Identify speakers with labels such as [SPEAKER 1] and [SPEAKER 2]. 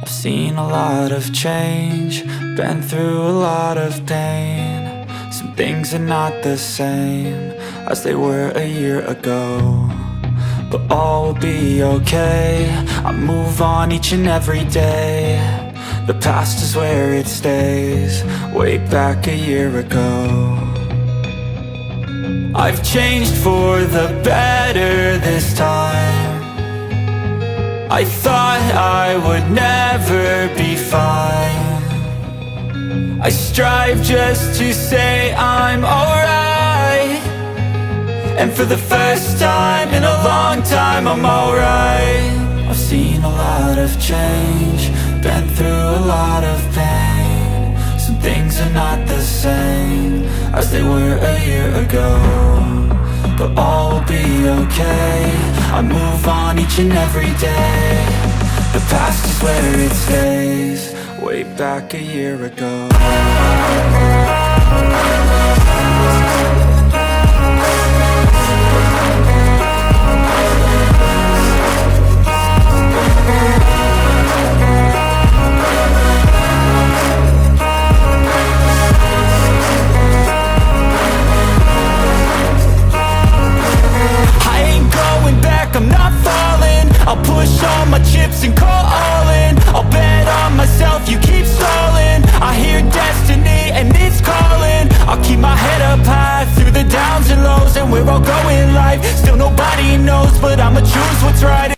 [SPEAKER 1] I've seen a lot of change, been through a lot of pain. Some things are not the same as they were a year ago, but all will be okay. I move on each and every day. The past is where it stays, way back a year ago. I've changed for the better this time. I thought I would never be fine. I strive just to say I'm alright, and for the first time in a long time I'm alright. I've seen a lot of change, been through a lot of pain. Some things are not the same as they were a year ago, but all will be okay. I move on each and every day. The past is where it stays, way back a year ago. I'm not falling, I'll push all my chips and call all in. I'll bet on myself, you keep stalling. I hear destiny and it's calling. I'll keep my head up high through the downs and lows, and we're all going life. Still nobody knows, but I'ma choose what's right.